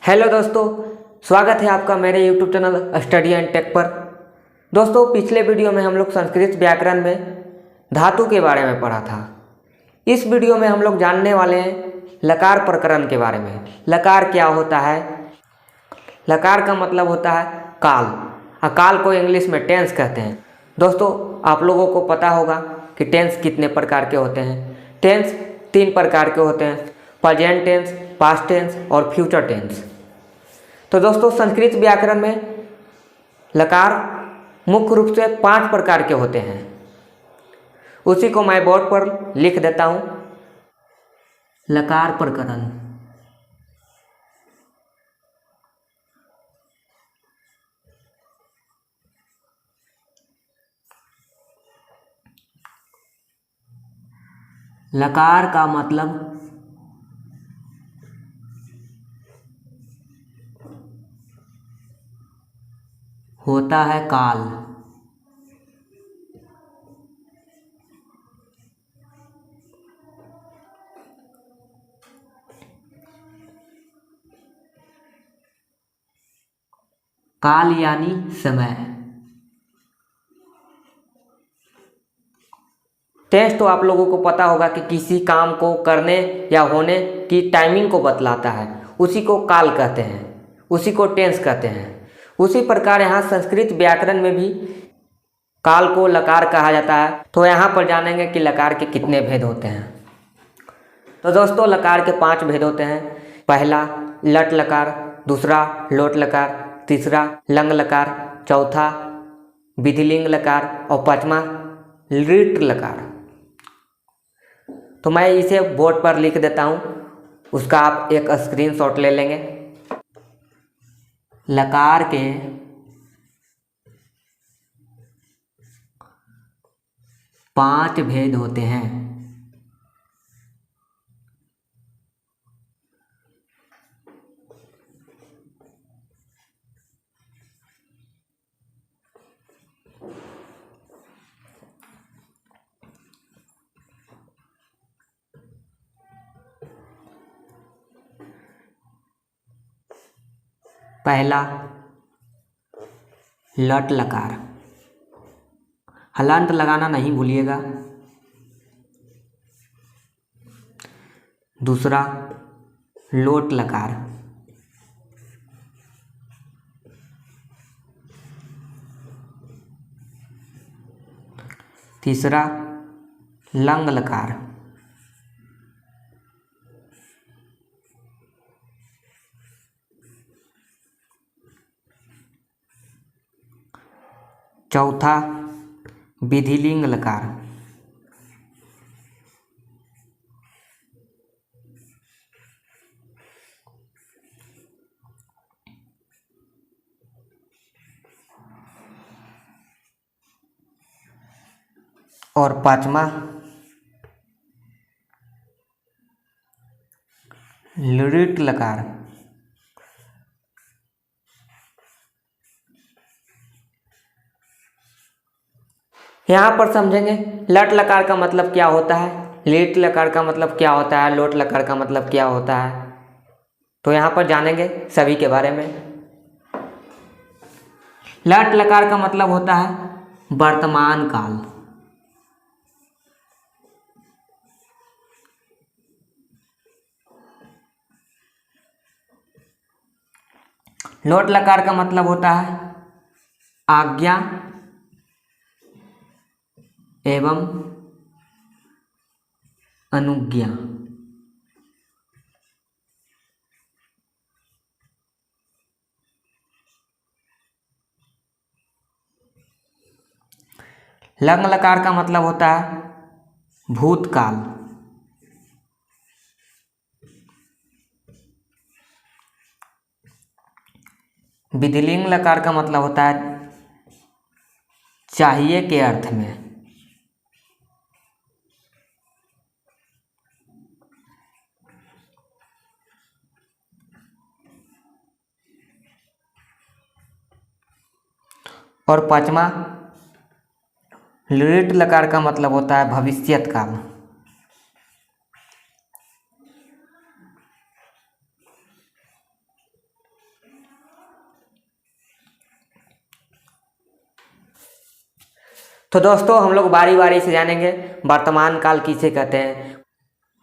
Hello दोस्तों, स्वागत है आपका मेरे YouTube channel study and tech पर। दोस्तों, पिछले वीडियो में हम लोग संस्कृत व्याकरण में धातु के बारे में पढ़ा था। इस वीडियो में हम लोग जानने वाले हैं लकार प्रकरण के बारे में। लकार क्या होता है? लकार का मतलब होता है काल। काल को इंग्लिश में टेंस कहते हैं। दोस्तों, आप लोगों को पता होगा कि टेंस कितने प्रकार के होते हैं। टेंस 3 प्रकार के होते हैं: प्रेजेंट टेंस, पास्ट टेंस और फ्यूचर टेंस। तो दोस्तों, संस्कृत व्याकरण में लकार मुख्य रूप से 5 प्रकार के होते हैं। उसी को मैं बोर्ड पर लिख देता हूँ। लकार प्रकरण। लकार का मतलब होता है काल। काल यानी समय। टेंस तो आप लोगों को पता होगा कि किसी काम को करने या होने की टाइमिंग को बतलाता है, उसी को काल कहते हैं, उसी को टेंस कहते हैं। उसी प्रकार यहाँ संस्कृत व्याकरण में भी काल को लकार कहा जाता है। तो यहाँ पर जानेंगे कि लकार के कितने भेद होते हैं। तो दोस्तों, लकार के 5 भेद होते हैं। पहला लट लकार, दूसरा लोट लकार, तीसरा लंग लकार, चौथा विधिलिंग लकार और 5वां लिट लकार। तो मैं इसे बोर्ड पर लिख देता हूँ, उसका आप एक स्क्रीनशॉट ले लेंगे। लकार के 5 भेद होते हैं। पहला लट लकार, हलांत लगाना नहीं भूलिएगा। दूसरा लोट लकार, तीसरा लंग लकार, चौथा विधिलिंग लकार, और 5वां लिट लकार। यहाँ पर समझेंगे लट लकार का मतलब क्या होता है, लिट लकार का मतलब क्या होता है, लोट लकार का मतलब क्या होता है। तो यहाँ पर जानेंगे सभी के बारे में। लट लकार का मतलब होता है वर्तमान काल। लोट लकार का मतलब होता है आज्ञा एवं अनुज्ञा। लंग लकार का मतलब होता है भूतकाल। विधिलिंग लकार का मतलब होता है चाहिए के अर्थ में। और 5वां लिट लकार का मतलब होता है भविष्यत काल। तो दोस्तों हम लोग बारी बारी से जानेंगे वर्तमान काल किसे कहते हैं।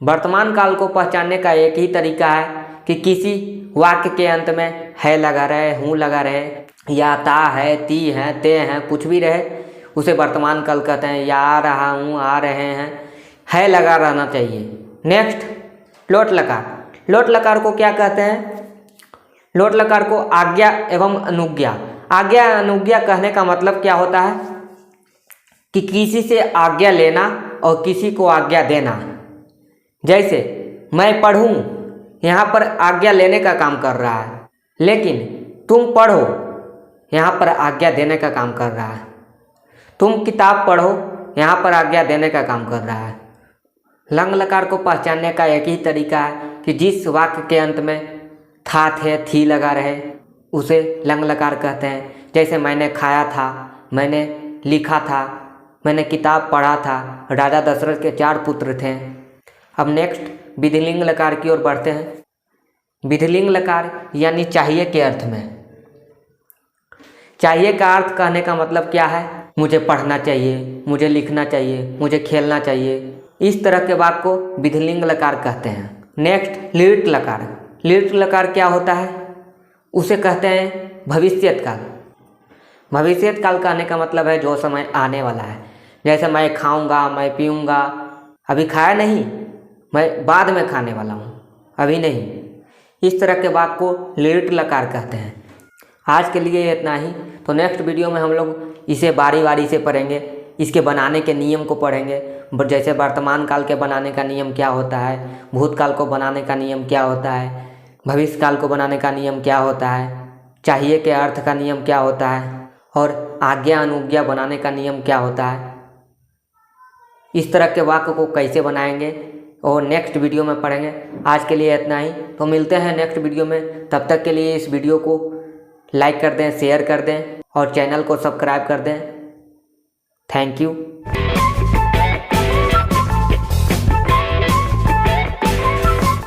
वर्तमान काल को पहचानने का एक ही तरीका है कि किसी वाक्य के अंत में है लगा रहे, हूँ लगा रहे, या ता है, ती है, ते हैं, कुछ भी रहे उसे वर्तमान काल कहते हैं। या आ रहा हूँ, आ रहे हैं, है लगा रहना चाहिए। नेक्स्ट लोट लकार। लोट लकार को क्या कहते हैं? लोट लकार को आज्ञा एवं अनुज्ञा। आज्ञा अनुज्ञा कहने का मतलब क्या होता है कि किसी से आज्ञा लेना और किसी को आज्ञा देना। जैसे मैं पढ़ूं, यहाँ पर आज्ञा लेने का काम कर रहा है, लेकिन तुम पढ़ो यहाँ पर आज्ञा देने का काम कर रहा है। तुम किताब पढ़ो यहाँ पर आज्ञा देने का काम कर रहा है। लंग लकार को पहचानने का एक ही तरीका है कि जिस वाक्य के अंत में था, थे, थी लगा रहे उसे लंग लकार कहते हैं। जैसे मैंने खाया था, मैंने लिखा था, मैंने किताब पढ़ा था, राजा दशरथ के 4 पुत्र थे। अब नेक्स्ट विधिलिंग लकार की ओर बढ़ते हैं। विधिलिंग लकार यानी चाहिए के अर्थ में। चाहिए का अर्थ कहने का मतलब क्या है? मुझे पढ़ना चाहिए, मुझे लिखना चाहिए, मुझे खेलना चाहिए। इस तरह के वाक्य को विधिलिंग लकार कहते हैं। नेक्स्ट लीट लकार। लीट लकार क्या होता है? उसे कहते हैं भविष्यत काल। भविष्यत काल कहने का मतलब है जो समय आने वाला है। जैसे मैं खाऊंगा, मैं पीऊंगा, अभी खाया नहीं, मैं बाद में खाने वाला हूँ, अभी नहीं। इस तरह के वाक्य को लीट लकार कहते हैं। आज के लिए इतना ही। तो नेक्स्ट वीडियो में हम लोग इसे बारी बारी से पढ़ेंगे, इसके बनाने के नियम को पढ़ेंगे। जैसे वर्तमान काल के बनाने का नियम क्या होता है, भूतकाल को बनाने का नियम क्या होता है, भविष्य काल को बनाने का नियम क्या होता है, चाहिए के अर्थ का नियम क्या होता है और आज्ञा अनुज्ञा बनाने का नियम क्या होता है। इस तरह के वाक्य को कैसे बनाएंगे और नेक्स्ट वीडियो में पढ़ेंगे। आज के लिए इतना ही। तो मिलते हैं नेक्स्ट वीडियो में। तब तक के लिए इस वीडियो को लाइक कर दें, शेयर कर दें और चैनल को सब्सक्राइब कर दें। Thank you.